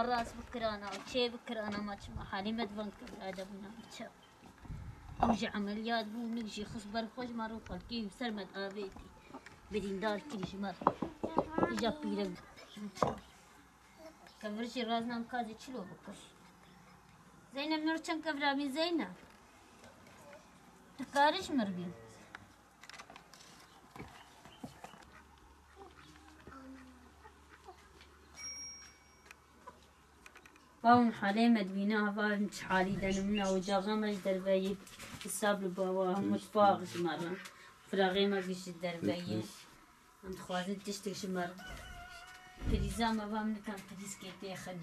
راس بكرانا وشي بكرانا ما حالي مدفن قبل ادبنا وشا وجع عمليات بو نجي خصبر خوش ما روح كيف سلمت ابيتي بدين دار كل شمر اجا بيرم كبرشي رازنا مكازي شلو بكش زينب نورچن كبرامي زينب تكارش مربي باون حالي مدوينا باون حالي دنمنا وجاغمش دربي السابل بوا متفاغ شمرا فراغي ما قش دربي انت خوازن تشتك شمر فريزا ما بام نكان فريز كيتي خن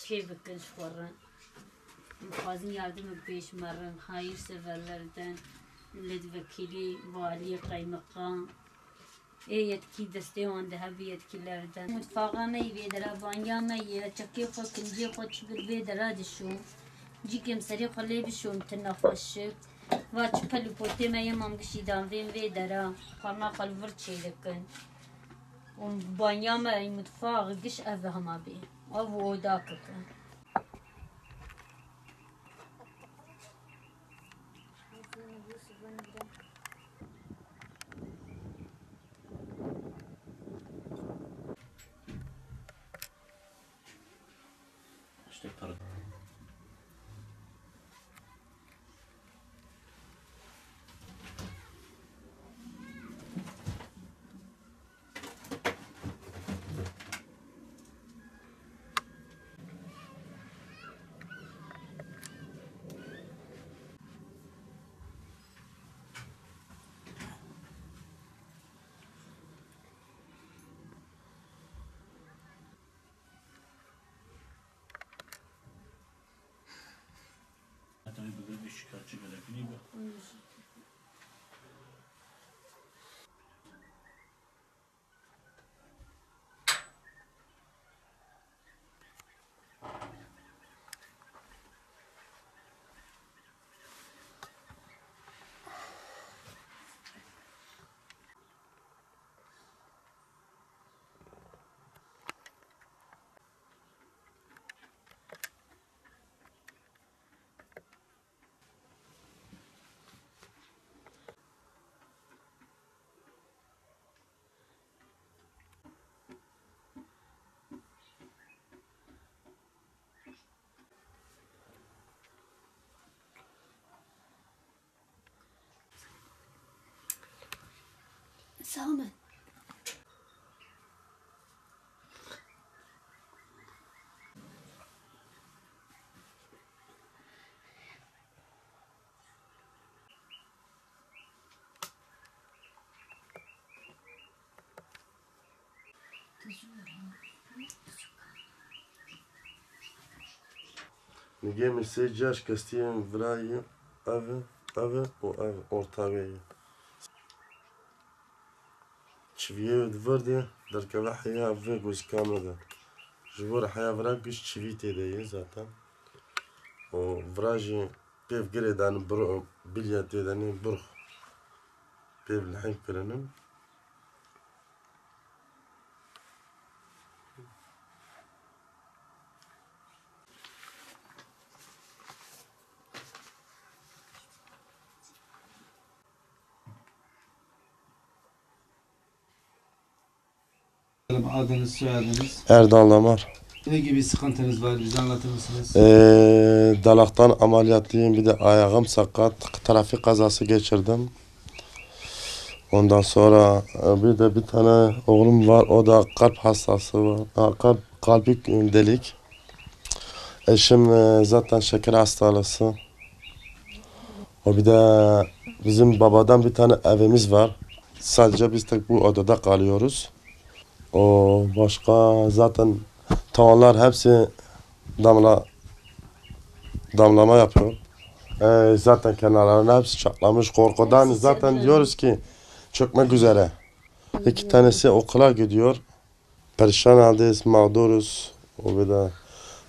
شي بكل شورا خوازن ياردم بيش مرة هاير سفرلردن لدفكيلي والي قيمقان ايه يتكي دستيوان ذهبي يتكي لردن متفاقانا يبيدرا بانيا ما يتشكي خو كنجي خو تشبر بيدرا دشو جي كم سري خلي بشو متنا خوشك واش بلو بوتي ما يمام قشي دامرين بيدرا قرنا خلفر تشي لكن وبانيا ما متفاق قش افهما بي او داكك سامن Nigemi sejaş kestiyen vrayı ave o ev ortağıyı. Çiviye dvardı derkava haya ve göz kamada. Jvor haya vrak güç çivi tedeyi zaten. O vrajı pev giredan bro bilya tedani bro. Pev lhayb kırının. Adınız, soyadınız? Erdal Damar. Ne gibi sıkıntınız var? Bize anlatır mısınız? Dalaktan ameliyatlıyım. Bir de ayağım sakat. Trafik kazası geçirdim. Ondan sonra bir tane oğlum var. O da kalp hastası var. Kalbi delik. Eşim zaten şeker hastalısı. O bir de bizim babadan bir tane evimiz var. Sadece biz tek bu odada kalıyoruz. O başka zaten tavanlar hepsi damlama yapıyor. Zaten kenarlarına hepsi çatlamış. Korkudan zaten diyoruz ki çökmek üzere. İki tanesi okula gidiyor. Perişan haldeyiz, mağduruz. O bir de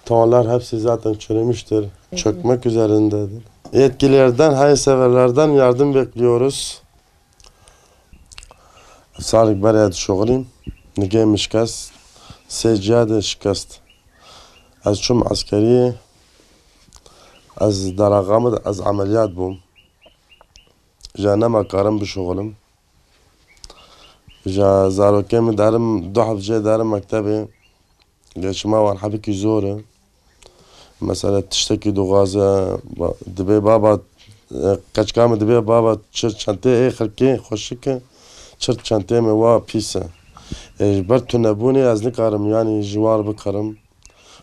tavanlar hepsi zaten çürümüştür. Çökmek üzerindedir. Yetkililerden, hayırseverlerden yardım bekliyoruz. Sağlık beriyat şoğlum. Nige mişkast. Seccade şikast. از چون askeri az darağamı az ameliyat bum. Ja nema karim bişoğlum. Ja zarokemi derim du hafce derim mektebi. Geçme var habiki zor. Mesela tişteki dugaza dibe baba kaçkamı dibe baba çırt çantayı xirki hoşike çırt çantayı me va pisa. Ber tunebuni az nikarim yani jivar bikarim.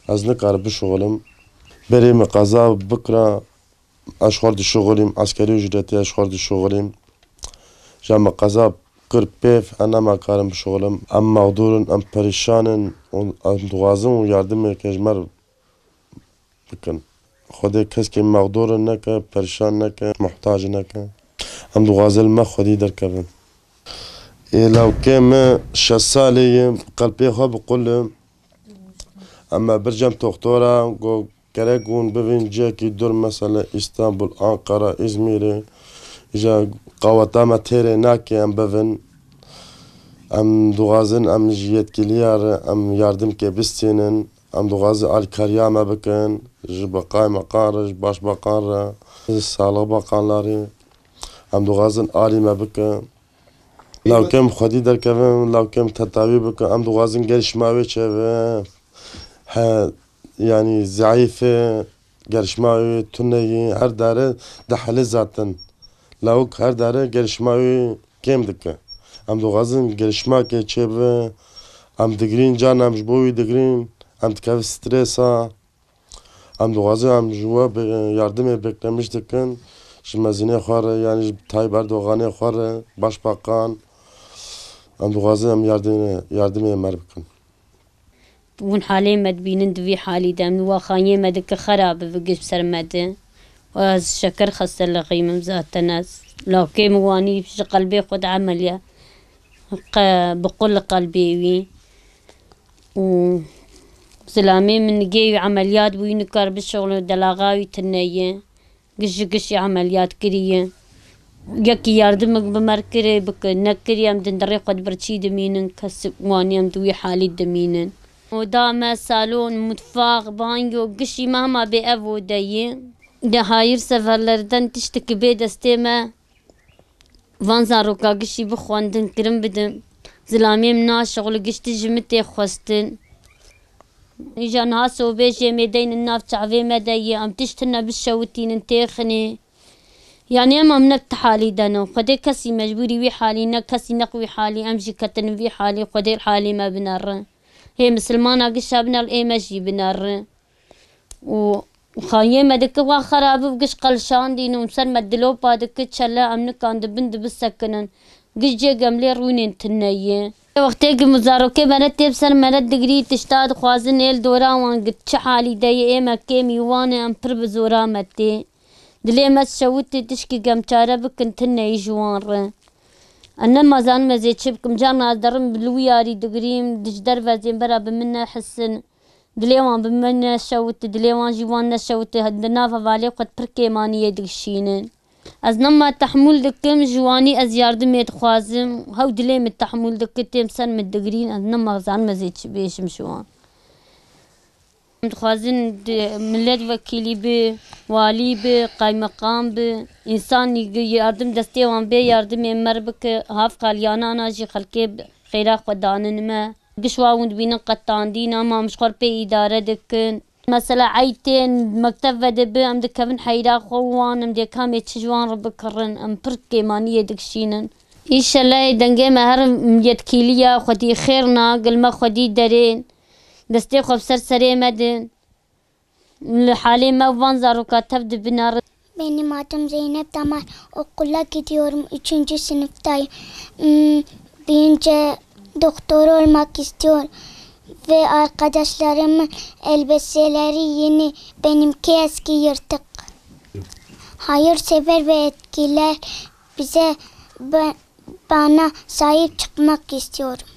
Az nikarim bişoğlum. Beri mi kaza bikra aşkar di şoğulim askeri ücreti aşkar di şoğulim. Jam kaza kırpef ana makarim bişoğlum. Am mağdurun am perişanın am duazım yardım kejmer bikin. خودی کس که مقدور نکه پریشان نکه محتاج نکه هم دو غازل ما خودی در کبن لو كم 6 سالیم قلبی خواب قلم اما برجم دکترا گو کرگون ببین جا کی دور مثلا استانبول آنقره ازمیر جا قواتام تیره نکه ام ببین ام دو غازن ام جیت کلیار ام yardım که بستینن ام دو غاز الکاریا ما بکن جبقای مقارج باش بقاره سالق بقانلاری ام دو غازن آلی ما بکن لو كم خودی در کبم لو كم تطاوی بکن ام دو غازن gelişmavi çeve yani zayıfı gelişmavi tüneyi her dere dahali zaten lavuk her dere gelişmavi kem dike ام دو غازن gelişma که çeve ام دگرین جان ام جبوی دگرین ام تکاف stresa ام دو غازن ام جوا yardım beklemiş dikin şimdizine xare yani Tayyip Erdoğan'e xare başbakan ام دو غازن ام yardım emer bikin ون حالي مدبينن دوي حالي دم وخانية مدك خراب بقش بسرمده وز شكر خسر لغيم مزات ناس لو كي مواني في قلبي خد عملية بقول قلبي وي و سلامي من جي عمليات وينكر بالشغل دلاغاوي تنية قش عمليات كريه يكي ياردمك بمركري بك نكري ام دندري قد برشي دمينن كسب واني ام دوي حالي دمينن ودامه salon, mutfak, banyo, gışı mama be ev odayı. De hayır seferlerden tişteki be desteme. Van zaroka gışı bixwandin kirim bidim. Zilamim na şغل gişti jimite xwestin. İjan ha sobe jemedeynin naf çave medayı am tiştina bişewtinin texni. يعني أما من حالي دنا خدي كسي مجبوري وي حالي كسي نقوي حالي أمشي كتن في حالي خدي حالي ما بنر هي مسلمانة قش بنا الإيمجي بنر وخاية مدك وخراب بقش قلشان دينو مسر مدلو بادك تشلا أمنك عند بند بالسكنن قش جي قملي روينين تنية وقتك مزارو كي بنت تبسر مرد دقري تشتاد خوازن إل دورا وان قد حالي داي إيما كيمي وانا أم پر بزورا متي دلي ما شوتي تشكي قم چاره بكن تنه يجوان ره أنا ما زان مزي تشبكم جانا درم بلوياري دقريم دجدر وزين برا بمنا حسن دلي وان بمنا شوت دلي وان جوان شوت هدنا فوالي قد بركي ماني يدقشينن از نما تحمل دكم جواني از ياردم يتخوازم هاو دلي من تحمل دكتم سن من دقرين از نما زان مزي تشبيشم شوان متخوازن ملت وكيلي بي والي بي قايم مقام بي انسان يردم دستي وان بي يردم امر بك هاف قاليانا ناجي خلقي خيرا خدانن ما قشوا وند بين قطاندينا ما مشخور بي اداره دكن مثلا عيتين مكتب ودب ام دكبن حيرا خوان ام دكام يتشجوان ربكرن ام بركي مانيه دكشينن ايش الله دنگه مهر يتكيليا خدي خيرنا قل ما خدي درين دستي خوب سرسري مدن حالي ما vanzaro katevdi binar. Benim adım Zeynep Damar. Okula gidiyorum. 3. sınıftayım. Büyünce doktor olmak istiyorum. Ve arkadaşlarımın elbiseleri yeni. Benimki eski yırtık. Hayırsever ve etkiler bize bana sahip çıkmak istiyorum.